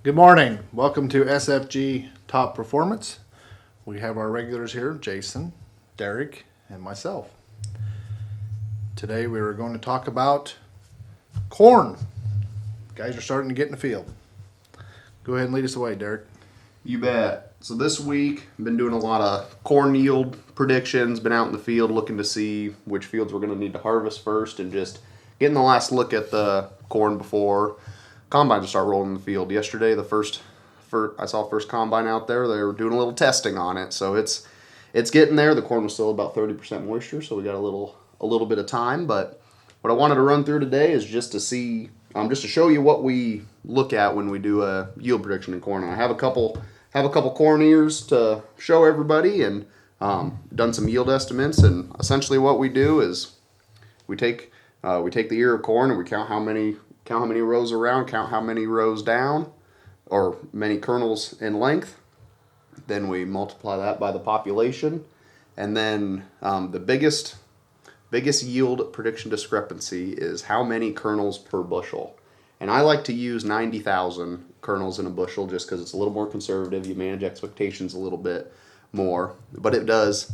Good morning. Welcome to SFG Top Performance. We have our regulars here, Jason, Derek, and myself. Today we are going to talk about corn. Guys are starting to get in the field. Go ahead and lead us away, Derek. You bet. So this week, I've been doing a lot of corn yield predictions, been out in the field looking to see which fields we're going to need to harvest first and just getting the last look at the corn before combine to start rolling in the field. Yesterday, I saw first combine out there. They were doing a little testing on it, so it's getting there. The corn was still about 30% moisture, so we got a little bit of time. But what I wanted to run through today is just to show you what we look at when we do a yield prediction in corn. And I have a couple corn ears to show everybody, and done some yield estimates. And essentially, what we do is we take the ear of corn and we count how many rows around, count how many rows down, or many kernels in length. Then we multiply that by the population, and then the biggest yield prediction discrepancy is how many kernels per bushel. And I like to use 90,000 kernels in a bushel just because it's a little more conservative. You manage expectations a little bit more, but it does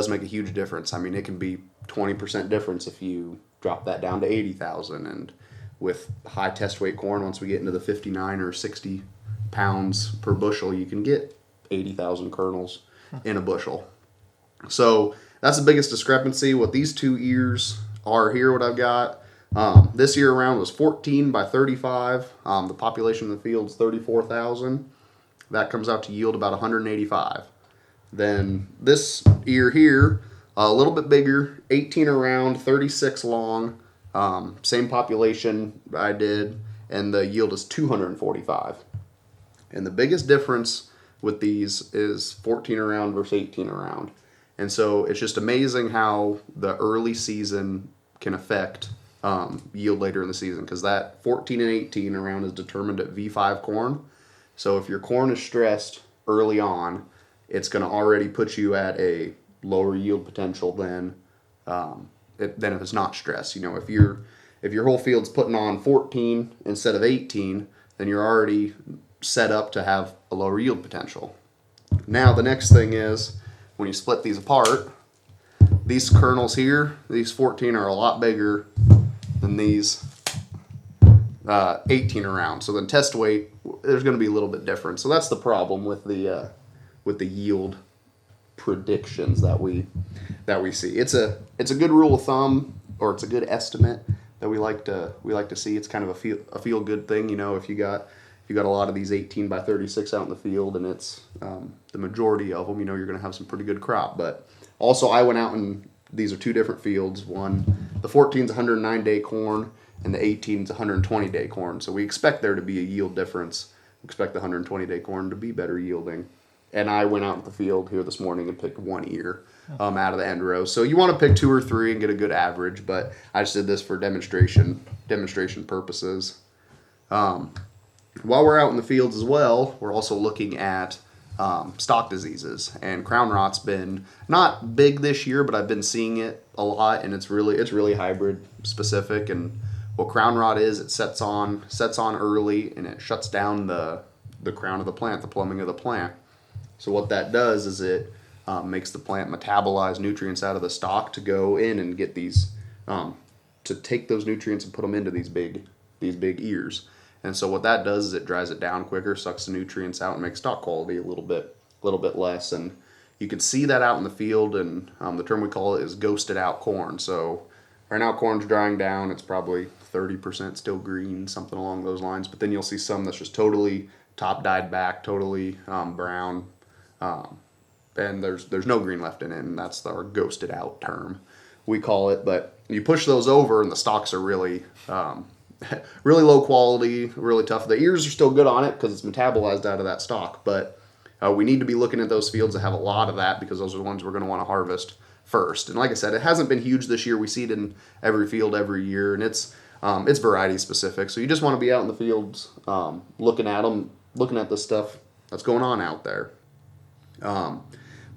make a huge difference. I mean, it can be 20% difference if you drop that down to 80,000. And with high test weight corn, once we get into the 59 or 60 pounds per bushel, you can get 80,000 kernels in a bushel. So that's the biggest discrepancy. What these two ears are here, what I've got, this year around was 14 by 35. The population of the field is 34,000. That comes out to yield about 185. Then this ear here, a little bit bigger, 18 around, 36 long. Same population I did, and the yield is 245. And the biggest difference with these is 14 around versus 18 around. And so it's just amazing how the early season can affect yield later in the season, because that 14 and 18 around is determined at V5 corn. So if your corn is stressed early on, it's going to already put you at a lower yield potential than if it's not stressed. You know, if your whole field's putting on 14 instead of 18, then you're already set up to have a lower yield potential. Now the next thing is when you split these apart, these kernels here, these 14 are a lot bigger than these 18 around. So then test weight, there's going to be a little bit different. So that's the problem with the yield predictions that we see. It's a good rule of thumb, or it's a good estimate that we like to see. It's kind of a feel good thing, you know. If you got a lot of these 18 by 36 out in the field, and it's the majority of them, you know, you're going to have some pretty good crop. But also, I went out and these are two different fields. The 14 is 109-day corn, and the 18 is 120-day corn. So we expect there to be a yield difference. We expect the 120-day corn to be better yielding. And I went out in the field here this morning and picked one ear out of the end row. So you want to pick two or three and get a good average, but I just did this for demonstration purposes. While we're out in the fields as well, we're also looking at stock diseases. And crown rot's been not big this year, but I've been seeing it a lot, and it's really hybrid specific. And what crown rot is, it sets on early, and it shuts down the crown of the plant, the plumbing of the plant. So what that does is it makes the plant metabolize nutrients out of the stalk to go in and get these, to take those nutrients and put them into these big ears. And so what that does is it dries it down quicker, sucks the nutrients out, and makes stalk quality a little bit less. And you can see that out in the field, and the term we call it is ghosted out corn. So right now corn's drying down. It's probably 30% still green, something along those lines. But then you'll see some that's just totally top dyed back, totally brown. And there's no green left in it, and that's our ghosted out term, we call it. But you push those over, and the stalks are really low quality, really tough. The ears are still good on it because it's metabolized out of that stalk, but we need to be looking at those fields that have a lot of that, because those are the ones we're going to want to harvest first. And like I said, it hasn't been huge this year. We see it in every field every year, and it's variety specific. So you just want to be out in the fields, looking at them, looking at the stuff that's going on out there. I'm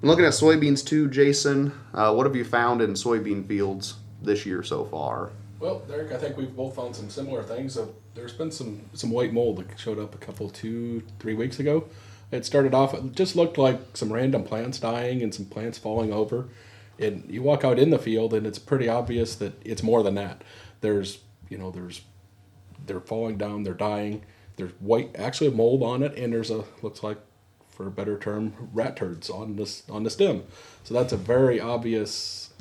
looking at soybeans too, Jason. What have you found in soybean fields this year so far? Well, Derek, I think we've both found some similar things. There's been some white mold that showed up a couple 2-3 weeks ago. It started off, it just looked like some random plants dying and some plants falling over. And you walk out in the field and it's pretty obvious that it's more than that. There's they're falling down, they're dying. There's white actually mold on it, and there's looks like, for a better term, rat turds on the stem. So that's a very obvious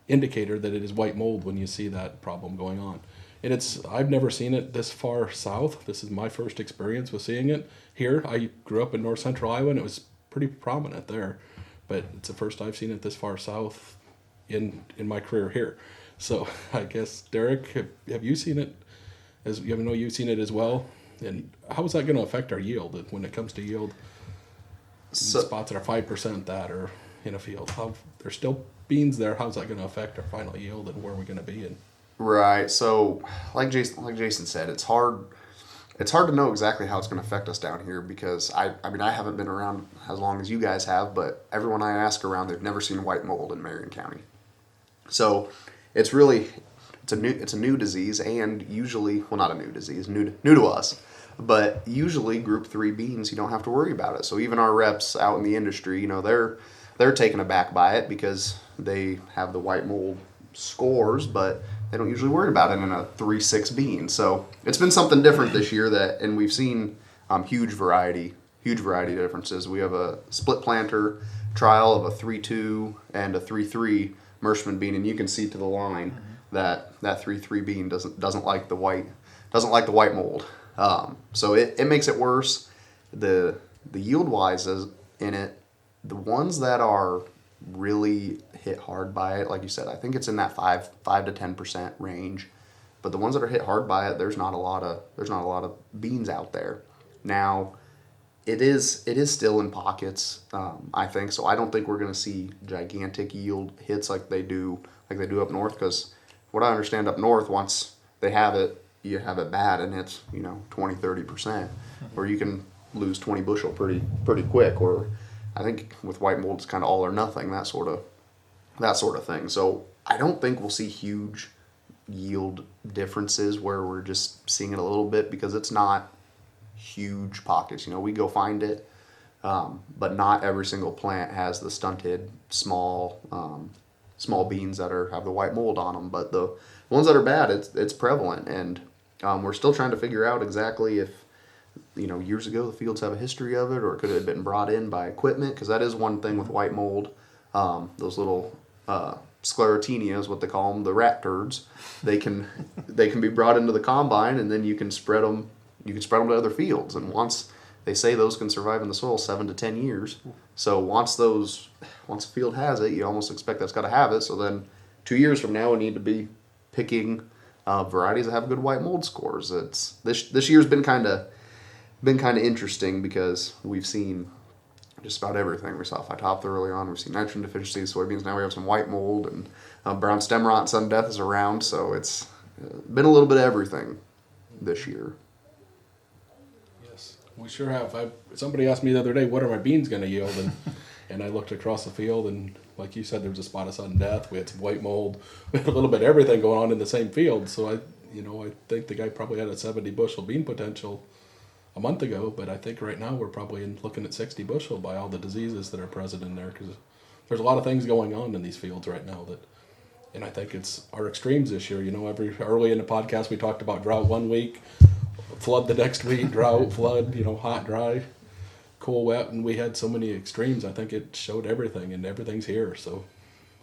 indicator that it is white mold when you see that problem going on. And I've never seen it this far south. This is my first experience with seeing it here. I grew up in north central Iowa and it was pretty prominent there, but it's the first I've seen it this far south in my career here. So I guess, Derek, have you seen it? You've seen it as well. And how is that going to affect our yield when it comes to yield? So, Spots that are 5% that are in a field. There's still beans there. How's that going to affect our final yield and where are we going to be in? right. So, like Jason said, it's hard. It's hard to know exactly how it's going to affect us down here because I haven't been around as long as you guys have, but everyone I ask around, they've never seen white mold in Marion County. So, it's a new disease, and usually, well, not a new disease, new to us, but usually Group 3 beans, you don't have to worry about it. So even our reps out in the industry, they're taken aback by it because they have the white mold scores, but they don't usually worry about it in a 3-6 bean. So it's been something different this year and we've seen huge variety differences. We have a split planter trial of a 3-2 and a 3-3 Mershman bean, and you can see to the line that 3-3 bean doesn't like the white mold. So it makes it worse. The yield wise in it, the ones that are really hit hard by it, like you said, I think it's in that 5 to 10% range. But the ones that are hit hard by it, there's not a lot of beans out there. Now, it is still in pockets, I think. So I don't think we're going to see gigantic yield hits like they do up north. Because what I understand up north, once they have it, you have it bad, and it's 20-30%, or you can lose 20 bushel pretty quick. Or I think with white mold, it's kind of all or nothing, that sort of thing. So I don't think we'll see huge yield differences where we're just seeing it a little bit because it's not huge pockets. We go find it, but not every single plant has the stunted small beans that have the white mold on them. But the ones that are bad, it's prevalent, and we're still trying to figure out exactly if years ago the fields have a history of it, or could it have been brought in by equipment? Because that is one thing with white mold. Those little sclerotinia is what they call them, the rat turds. They can be brought into the combine, and then you can spread them. You can spread them to other fields, and once they say those can survive in the soil 7 to 10 years. So once a field has it, you almost expect that's got to have it. So then 2 years from now, we need to be picking varieties that have good white mold scores. This year's been kind of interesting because we've seen just about everything. We saw phytophthora early on. We've seen nitrogen deficiency, soybeans. Now we have some white mold, and brown stem rot and sudden death is around. So it's been a little bit of everything this year. Yes, we sure have. Somebody asked me the other day, what are my beans going to yield? And I looked across the field, and like you said, there was a spot of sudden death. We had some white mold. We had a little bit of everything going on in the same field. So I think the guy probably had a 70 bushel bean potential a month ago, but I think right now we're probably looking at 60 bushel by all the diseases that are present in there, because there's a lot of things going on in these fields right now and I think it's our extremes this year. Early in the podcast we talked about drought one week, flood the next week, drought, flood, hot, dry, cool, wet, and we had so many extremes. I think it showed everything, and everything's here. So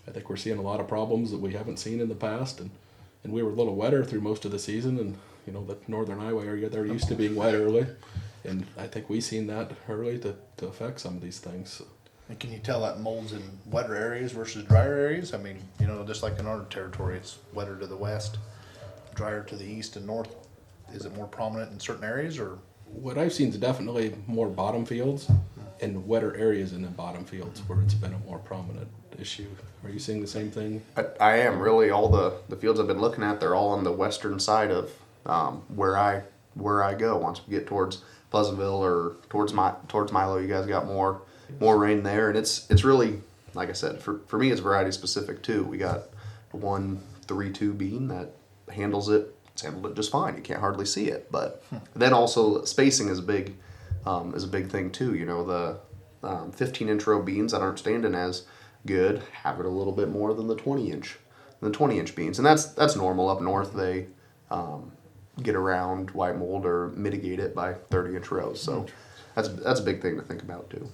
I think we're seeing a lot of problems that we haven't seen in the past, and we were a little wetter through most of the season, and the northern Iowa area, they're used to being wet early, and I think we've seen that early to affect some of these things. And can you tell that molds in wetter areas versus drier areas? I mean, just like in our territory, it's wetter to the west, drier to the east and north. Is it more prominent in certain areas, or? What I've seen is definitely more bottom fields and wetter areas in the bottom fields where it's been a more prominent issue. Are you seeing the same thing? I am. Really, all the fields I've been looking at, they're all on the western side of where I go. Once we get towards Pleasantville or towards Milo, you guys got more rain there, and it's really, like I said, for me it's variety specific too. We got 1 3-2 bean that handles it it's handled it just fine. You can't hardly see it. But then also spacing is a big thing too. You know, the 15-inch row beans that aren't standing as good have it a little bit more than the 20-inch beans, and that's normal up north. They get around white mold or mitigate it by 30-inch rows. So that's a big thing to think about too.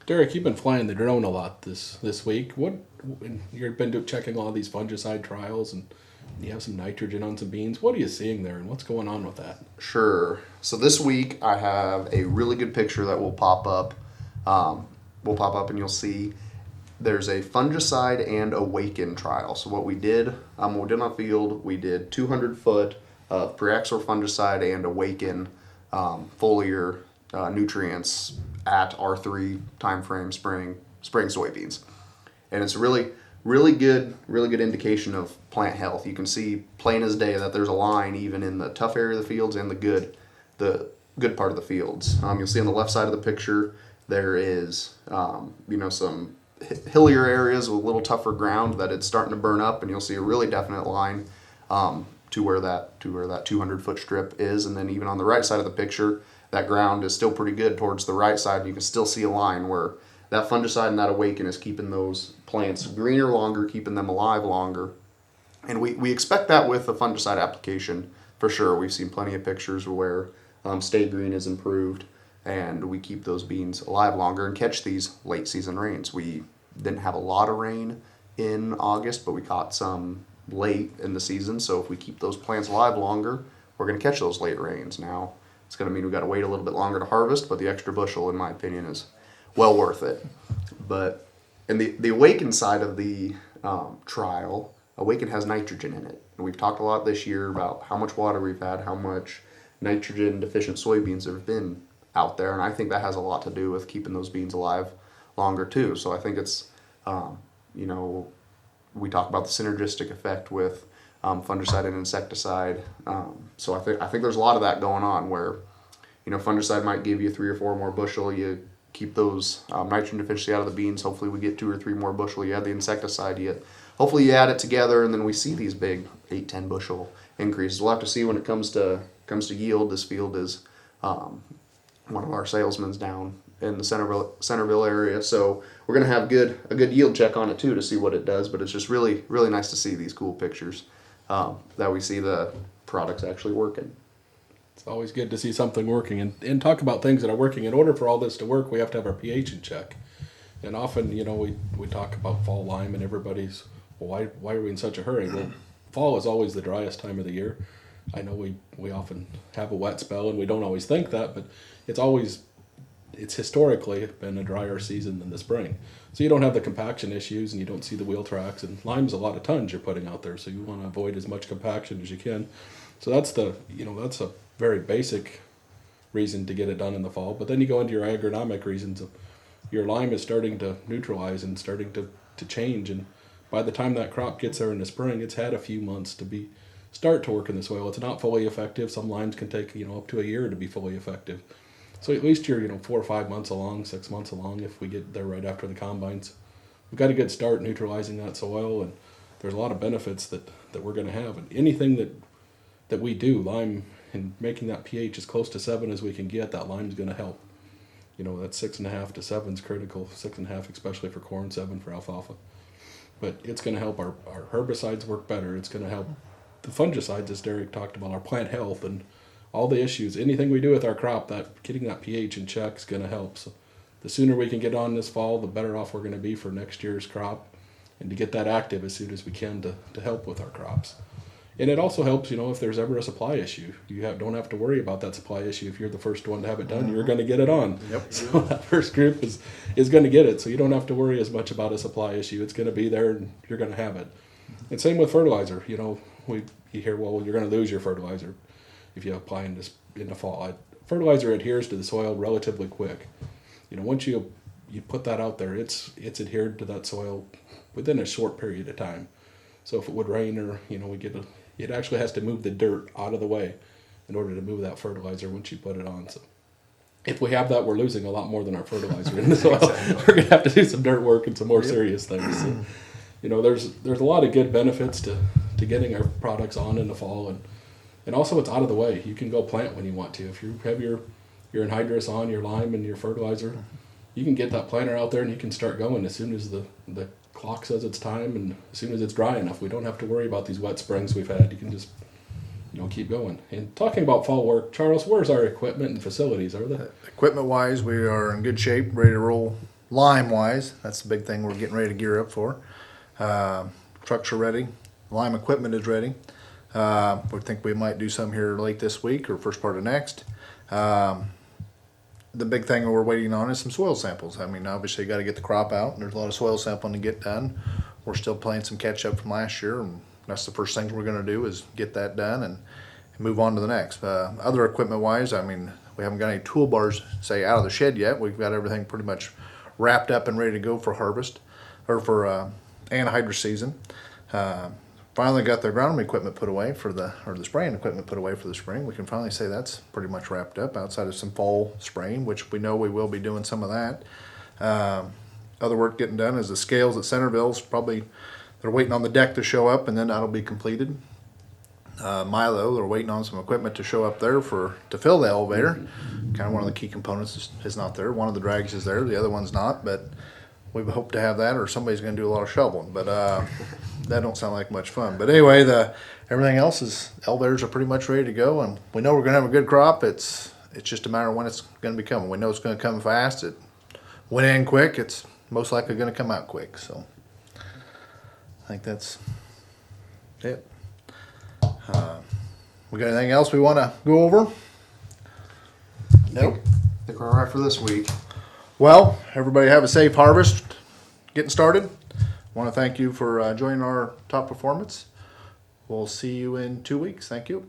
Derek, you've been flying the drone a lot this week. You've been checking all these fungicide trials, and you have some nitrogen on some beans. What are you seeing there, and what's going on with that? Sure. So this week I have a really good picture that will pop up. And you'll see there's a fungicide and awaken trial. So what we did on the field, we did 200 foot of Preaxor fungicide and awaken foliar nutrients at R3 timeframe spring soybeans, and it's really good indication of plant health. You can see plain as day that there's a line even in the tough area of the fields and the good part of the fields. You'll see on the left side of the picture there is some hillier areas with a little tougher ground that it's starting to burn up, and you'll see a really definite line to where that 200 foot strip is. And then even on the right side of the picture, that ground is still pretty good towards the right side. You can still see a line where that fungicide and that awaken is keeping those plants greener longer, keeping them alive longer. And we expect that with the fungicide application for sure. We've seen plenty of pictures where stay green is improved, and we keep those beans alive longer and catch these late season rains. We didn't have a lot of rain in August, but we caught some late in the season. So if we keep those plants alive longer, we're going to catch those late rains. Now, it's going to mean we've got to wait a little bit longer to harvest, but the extra bushel, in my opinion, is well worth it. But in the Awaken side of the trial, Awaken has nitrogen in it. And we've talked a lot this year about how much water we've had, how much nitrogen deficient soybeans there have been out there, and I think that has a lot to do with keeping those beans alive longer too. So I think it's, we talk about the synergistic effect with fungicide and insecticide. So I think there's a lot of that going on where, fungicide might give you 3 or 4 more bushel. You keep those nitrogen deficiency out of the beans. Hopefully we get 2 or 3 more bushel. You add the insecticide, hopefully you add it together, and then we see these big 8-10 bushel increases. We'll have to see when it comes to yield. This field is one of our salesmen down in the Centerville area, so we're going to have a good yield check on it too to see what it does. But it's just really nice to see these cool pictures that we see the products actually working. It's always good to see something working, and talk about things that are working. In order for all this to work, we have to have our pH in check. And often, we talk about fall lime, and everybody's, well, why are we in such a hurry? Well, fall is always the driest time of the year. I know we often have a wet spell, and we don't always think that, but it's historically been a drier season than the spring. So you don't have the compaction issues, and you don't see the wheel tracks, and lime's a lot of tons you're putting out there, so you want to avoid as much compaction as you can. So that's a very basic reason to get it done in the fall. But then you go into your agronomic reasons of your lime is starting to neutralize and starting to change, and by the time that crop gets there in the spring, it's had a few months to start to work in the soil. It's not fully effective. Some limes can take up to a year to be fully effective. So at least you're 4 or 5 months along, 6 months along if we get there right after the combines. We've got a good start neutralizing that soil, and there's a lot of benefits that we're going to have. And anything that we do, lime, and making that pH as close to 7 as we can get, that lime's going to help. That 6.5 to 7 is critical. 6.5 especially for corn, 7 for alfalfa. But it's going to help our herbicides work better. It's going to help the fungicides, as Derek talked about, our plant health and all the issues. Anything we do with our crop, that getting that pH in check is going to help. So the sooner we can get on this fall, the better off we're going to be for next year's crop, and to get that active as soon as we can to help with our crops. And it also helps, if there's ever a supply issue, you don't have to worry about that supply issue. If you're the first one to have it done, you're going to get it on. Yep. So that first group is going to get it. So you don't have to worry as much about a supply issue. It's going to be there, and you're going to have it. And same with fertilizer. You hear, well, you're going to lose your fertilizer if you apply in the fall. Fertilizer adheres to the soil relatively quick. Once you put that out there, it's adhered to that soil within a short period of time. So if it would rain or it actually has to move the dirt out of the way in order to move that fertilizer once you put it on. So if we have that, we're losing a lot more than our fertilizer in the soil. Exactly. We're going to have to do some dirt work and some more serious things. So, there's a lot of good benefits to to getting our products on in the fall, and also it's out of the way. You can go plant when you want to. If you have your anhydrous on, your lime, and your fertilizer, you can get that planter out there and you can start going as soon as the clock says it's time, and as soon as it's dry enough. We don't have to worry about these wet springs we've had. You can just keep going. And talking about fall work, Charles, where's our equipment and facilities? Are they? Equipment wise, we are in good shape, ready to roll. Lime wise, that's the big thing we're getting ready to gear up for. Trucks are ready. Lime equipment is ready. We think we might do some here late this week or first part of next. The big thing we're waiting on is some soil samples. I mean, obviously you got to get the crop out, and there's a lot of soil sampling to get done. We're still playing some catch up from last year, and that's the first thing we're going to do is get that done and move on to the next. Other equipment wise, I mean, we haven't got any toolbars, say, out of the shed yet. We've got everything pretty much wrapped up and ready to go for harvest or for anhydrous season. Finally got the agronomy equipment put away for the spraying equipment put away for the spring. We can finally say that's pretty much wrapped up outside of some fall spraying, which we know we will be doing some of that. Other work getting done is the scales at Centerville's probably, they're waiting on the deck to show up, and then that'll be completed. Milo, they're waiting on some equipment to show up there to fill the elevator. Kind of one of the key components is not there. One of the drags is there, the other one's not, but we hope to have that, or somebody's going to do a lot of shoveling. But that don't sound like much fun. But anyway, everything else is, elevators are pretty much ready to go, and we know we're going to have a good crop. It's just a matter of when it's going to be coming. We know it's going to come fast. It went in quick. It's most likely going to come out quick. So I think that's it. We got anything else we want to go over? Nope. I think we're all right for this week. Well, everybody have a safe harvest. Getting started. Want to thank you for joining our top performance. We'll see you in 2 weeks. Thank you.